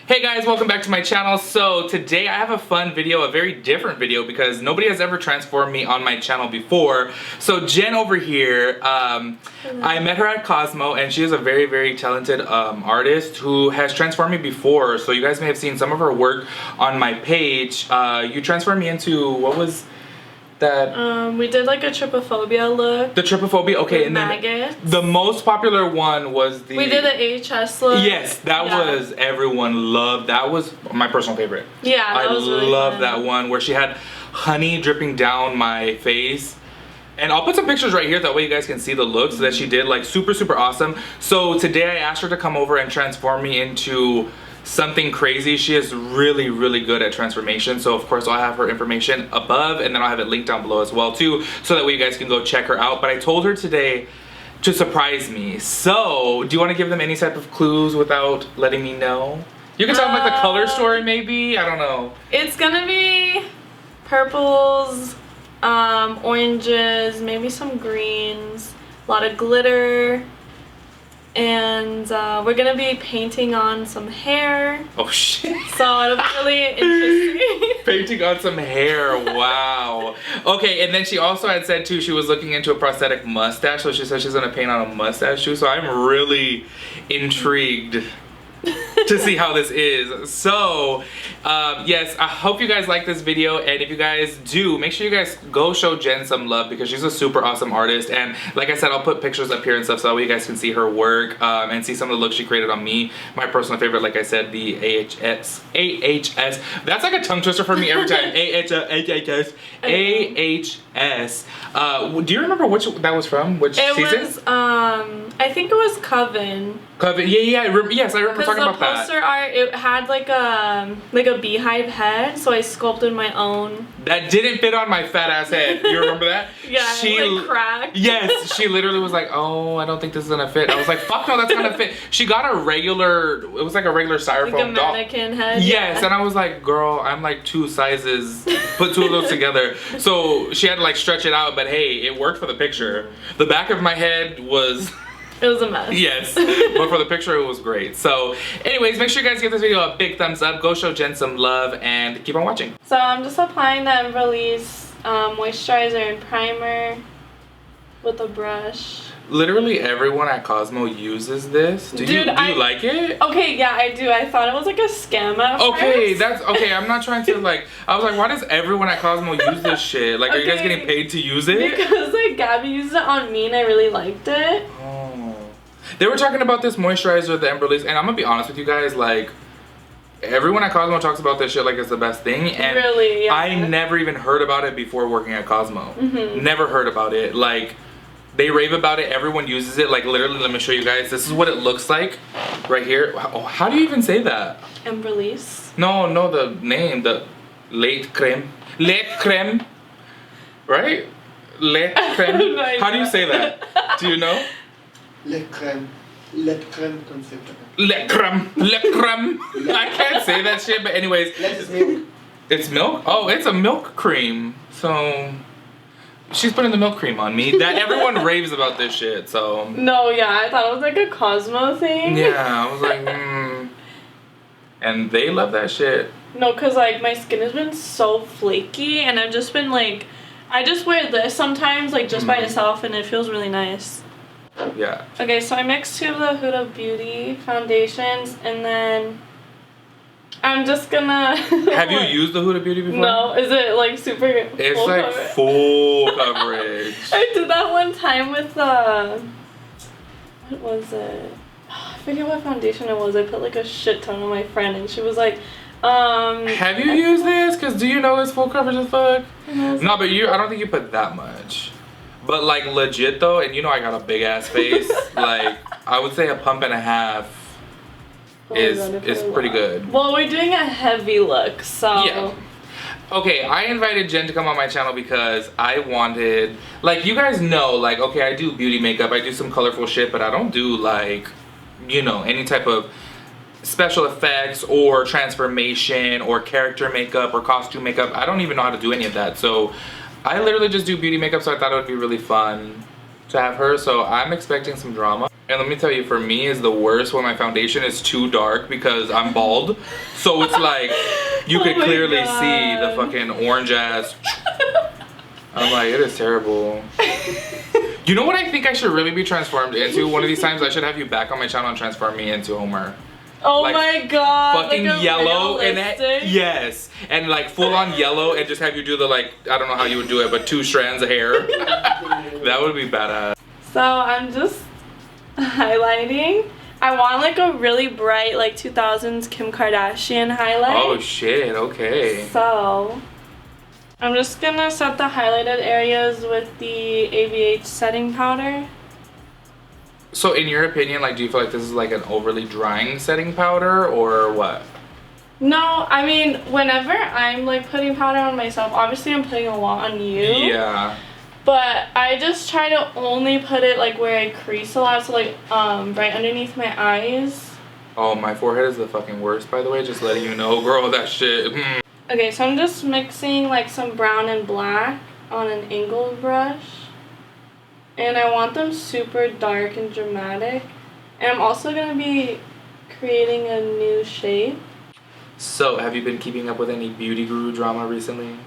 Hey guys, welcome back to my channel. So today I have a fun video, a very different video because nobody has ever transformed me on my channel before. So Jen over here, I met her at Cosmo and she is a very, very talented artist who has transformed me before. So you guys may have seen some of her work on my page. You transformed me into, what was that? We did like a trypophobia look. The trypophobia, okay, and maggots. Then the most popular one was the... We did the AHS look. Yes, that was, everyone loved, that was my personal favorite. Yeah, that was really love fun. that one where she had honey dripping down my face. And I'll put some pictures right here, that way you guys can see the looks that she did, like super, super awesome. So today I asked her to come over and transform me into something crazy. She is really, really good at transformation. So of course I'll have her information above and then I'll have it linked down below as well too, so that way you guys can go check her out. But I told her today to surprise me. So do you want to give them any type of clues without letting me know? You can tell them like the color story maybe, I don't know. It's gonna be purples, oranges, maybe some greens, a lot of glitter. And we're gonna be painting on some hair. Oh shit. So it'll be really interesting. Painting on some hair, wow. Okay, and then she also had said too, she was looking into a prosthetic mustache. So she said she's gonna paint on a mustache too. So I'm really intrigued to see how this is. So yes, I hope you guys like this video, and if you guys do, make sure you guys go show Jen some love because she's a super awesome artist. And like I said, I'll put pictures up here and stuff so that way you guys can see her work and see some of the looks she created on me. My personal favorite, like I said, the AHS. That's like a tongue twister for me every time. AHS. Do you remember which that was from? Which season? It was I think it was Coven. Coven, yeah, yes, I remember talking about that. Because the poster art, it had like a beehive head, so I sculpted my own. That didn't fit on my fat ass head. You remember that? Yeah, she like cracked. Yes, she literally was like, "Oh, I don't think this is gonna fit." I was like, "Fuck no, that's gonna fit." She got a regular, it was like a regular styrofoam like a doll. mannequin head. Yes, yeah. And I was like, "Girl, I'm like 2 sizes. Put 2 of those together." So she had to like stretch it out, but hey, it worked for the picture. The back of my head was. It was a mess. Yes, but for the picture it was great. So anyways, make sure you guys give this video a big thumbs up. Go show Jen some love and keep on watching. So I'm just applying the Release moisturizer and primer with a brush. Literally everyone at Cosmo uses this. Do you like it? Okay, yeah, I do. I thought it was like a scam at first. That's okay. I'm not trying to like. I was like, why does everyone at Cosmo use this shit? Like, are you guys getting paid to use it? Because like Gabby used it on me and I really liked it. Oh. They were talking about this moisturizer, the Release, and I'm gonna be honest with you guys, like. Everyone at Cosmo talks about this shit like it's the best thing, and really, yeah. I never even heard about it before working at Cosmo. Never heard about it. Like, they rave about it. Everyone uses it. Like, literally, let me show you guys. This is what it looks like right here. Oh, how do you even say that? Release. No, the name, the lait creme, right? Lait creme. No, how do you say that? Do you know? Lait creme concept. Le creme. I can't say that shit, but anyways. It's milk. It's milk? Oh, it's a milk cream. So, she's putting the milk cream on me. That everyone raves about this shit, so. No, yeah, I thought it was like a Cosmo thing. Yeah, I was like, And they love that shit. No, because like my skin has been so flaky and I've just been like, I just wear this sometimes like just by itself and it feels really nice. Yeah. Okay, so I mixed 2 of the Huda Beauty foundations and then I'm just gonna... Have you used the Huda Beauty before? No, is it like super It's full like coverage? full coverage. I did that one time with what was it? I forget what foundation it was. I put like a shit ton on my friend and she was like, Have you used this? Because do you know it's full coverage as fuck? No, but I don't think you put that much. But like legit though, and you know I got a big ass face, like I would say a pump and a half is pretty good. Well, we're doing a heavy look, so yeah. Okay, I invited Jen to come on my channel because I wanted, like, you guys know, like, okay, I do beauty makeup, I do some colorful shit, but I don't do like, you know, any type of special effects or transformation or character makeup or costume makeup. I don't even know how to do any of that. So I literally just do beauty makeup, so I thought it would be really fun to have her. So I'm expecting some drama. And let me tell you, for me, is the worst when my foundation is too dark because I'm bald. So it's like, you could clearly see the fucking orange ass. I'm like, it is terrible. You know what I think I should really be transformed into? One of these times I should have you back on my channel and transform me into Homer. Oh like, my god. Fucking like yellow realistic? and yes. And like full on yellow and just have you do the like, I don't know how you would do it, but 2 strands of hair. That would be badass. So I'm just highlighting. I want like a really bright like 2000s Kim Kardashian highlight. Oh shit, okay. So I'm just gonna set the highlighted areas with the AVH setting powder. So in your opinion, like, do you feel like this is like an overly drying setting powder or what? No, I mean, whenever I'm like putting powder on myself, obviously I'm putting a lot on you. Yeah. But I just try to only put it like where I crease a lot, so like right underneath my eyes. Oh, my forehead is the fucking worst, by the way, just letting you know, girl, that shit. Okay, so I'm just mixing like some brown and black on an angled brush. And I want them super dark and dramatic. And I'm also going to be creating a new shape. So, have you been keeping up with any beauty guru drama recently?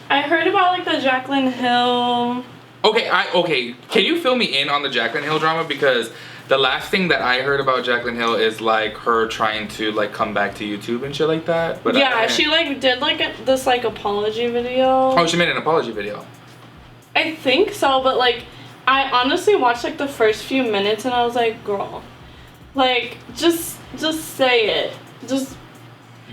I heard about like the Jaclyn Hill. Okay, can you fill me in on the Jaclyn Hill drama? Because the last thing that I heard about Jaclyn Hill is like her trying to like come back to YouTube and shit like that. But yeah, she like did like this like apology video. Oh, she made an apology video. I think so, but like I honestly watched like the first few minutes and I was like, girl, like just say it. Just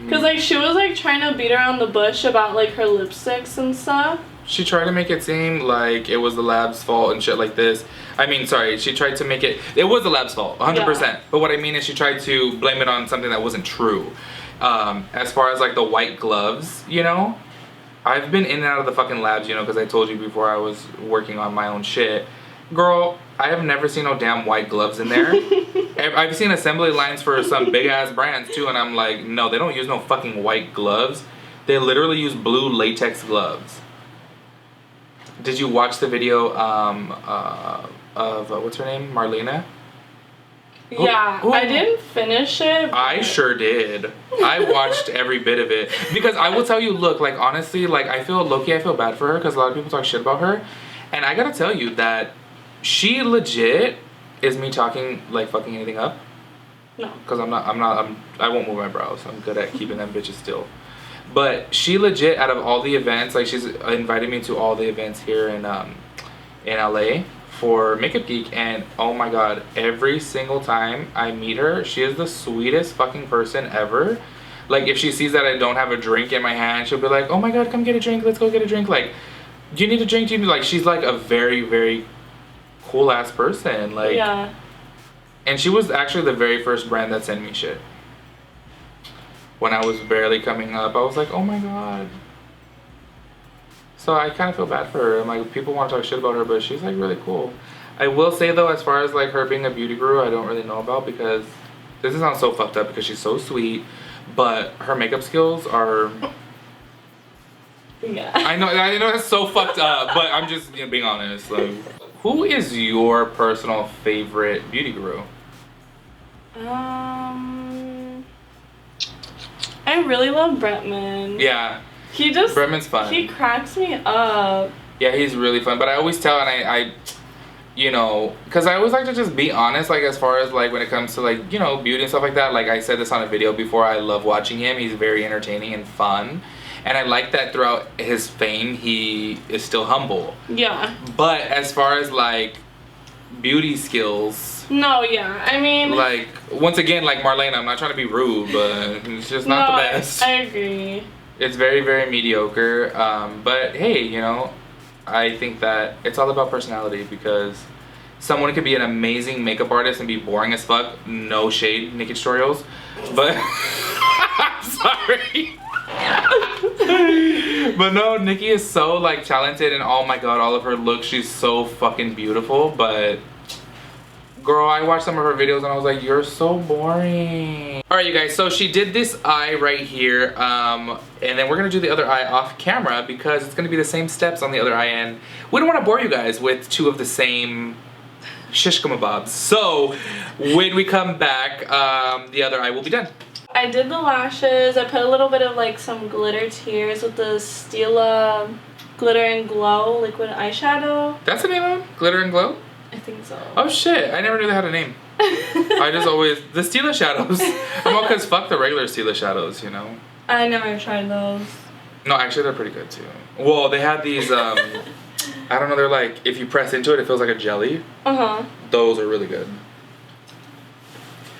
because like she was like trying to beat around the bush about like her lipsticks and stuff. She tried to make it seem like it was the lab's fault and shit like this. I mean, sorry, she tried to make it was the lab's fault, 100%. Yeah. But what I mean is she tried to blame it on something that wasn't true. As far as like the white gloves, you know, I've been in and out of the fucking labs, you know, because I told you before I was working on my own shit. Girl, I have never seen no damn white gloves in there. I've seen assembly lines for some big ass brands too, and I'm like, no, they don't use no fucking white gloves. They literally use blue latex gloves. Did you watch the video of what's her name, Marlena? Yeah, who? I didn't finish it. I sure did. I watched every bit of it because I will tell you, look, like honestly, like I feel bad for her because a lot of people talk shit about her, and I gotta tell you that she legit is me talking like fucking anything up. No. Because I won't move my brows. I'm good at keeping them bitches still. But she legit, out of all the events, like she's invited me to all the events here in LA for Makeup Geek, and oh my god, every single time I meet her, she is the sweetest fucking person ever. Like if she sees that I don't have a drink in my hand, she'll be like, oh my god, come get a drink, let's go get a drink. Like, do you need a drink? Do you need, like, she's like a very, very cool ass person. Like, yeah. And she was actually the very first brand that sent me shit. When I was barely coming up, I was like, oh my god. So I kind of feel bad for her. I'm like, people want to talk shit about her, but she's like really cool. I will say though, as far as like her being a beauty guru, I don't really know about, because this sounds so fucked up because she's so sweet, but her makeup skills are. Yeah. I know that's so fucked up, but I'm just being honest. Like, who is your personal favorite beauty guru? I really love Bretman. Yeah. Bretman's fun. He cracks me up. Yeah, he's really fun. But I always tell, and I you know, because I always like to just be honest, like as far as like when it comes to like, you know, beauty and stuff like that. Like I said this on a video before, I love watching him. He's very entertaining and fun. And I like that throughout his fame, he is still humble. Yeah. But as far as like beauty skills. No, yeah. I mean. Like, once again, like Marlena, I'm not trying to be rude, but it's just not the best. I agree. It's very, very mediocre. But hey, you know, I think that it's all about personality, because someone could be an amazing makeup artist and be boring as fuck. No shade, Nikki tutorials. But, I'm sorry. But no, Nikki is so like talented, and oh my god, all of her looks, she's so fucking beautiful. But girl, I watched some of her videos and I was like, you're so boring. Alright you guys, so she did this eye right here, and then we're gonna do the other eye off camera because it's gonna be the same steps on the other eye, and we don't want to bore you guys with two of the same shish kebabs. So when we come back, the other eye will be done. I did the lashes. I put a little bit of like some glitter tears with the Stila Glitter and Glow liquid eyeshadow. That's the name of it? Glitter and Glow? I think so. Oh shit, I never knew they had a name. I just always, the Stila shadows. I'm all cause fuck the regular Stila shadows, you know? I never tried those. No, actually they're pretty good too. Well, they had these, I don't know, they're like, if you press into it, it feels like a jelly. Uh-huh. Those are really good.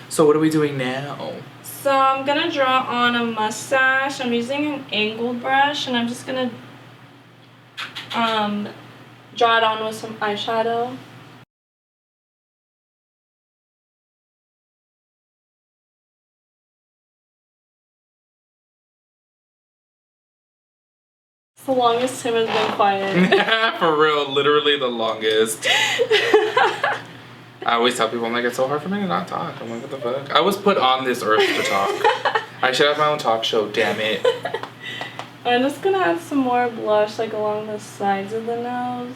So what are we doing now? So I'm gonna draw on a mustache. I'm using an angled brush and I'm just gonna draw it on with some eyeshadow. It's the longest Tim has been quiet. For real, literally the longest. I always tell people, I'm like, it's so hard for me to not talk. I'm like, what the fuck? I was put on this earth to talk. I should have my own talk show, damn it. I'm just gonna add some more blush like along the sides of the nose.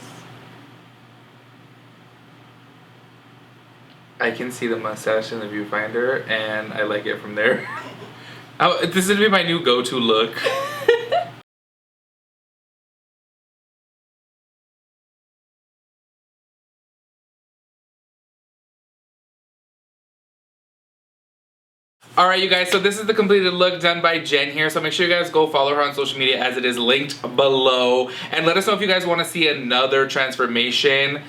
I can see the mustache in the viewfinder, and I like it from there. This is gonna be my new go-to look. Alright you guys, so this is the completed look done by Jen here, so make sure you guys go follow her on social media as it is linked below, and let us know if you guys want to see another transformation.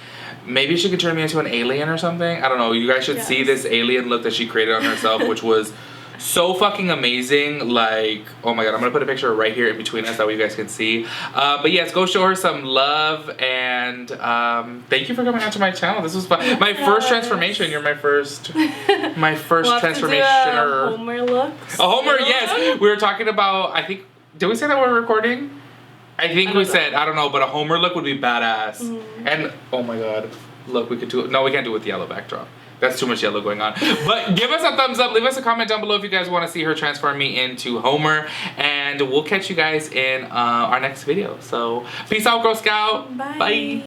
Maybe she could turn me into an alien or something. I don't know, you guys should see this alien look that she created on herself, which was so fucking amazing. Like, oh my god, I'm gonna put a picture right here in between us that way you guys can see. But yes, go show her some love, and thank you for coming out to my channel. This was fun. My first transformation. You're my first transformation. A Homer look. A Homer, yes. We were talking about, I think, did we say that we were recording? I think we said, I don't know, but a Homer look would be badass. And, oh my god, look, we could do it. No, we can't do it with the yellow backdrop. That's too much yellow going on. But give us a thumbs up. Leave us a comment down below if you guys want to see her transform me into Homer. And we'll catch you guys in our next video. So, peace out, Girl Scout. Bye. Bye.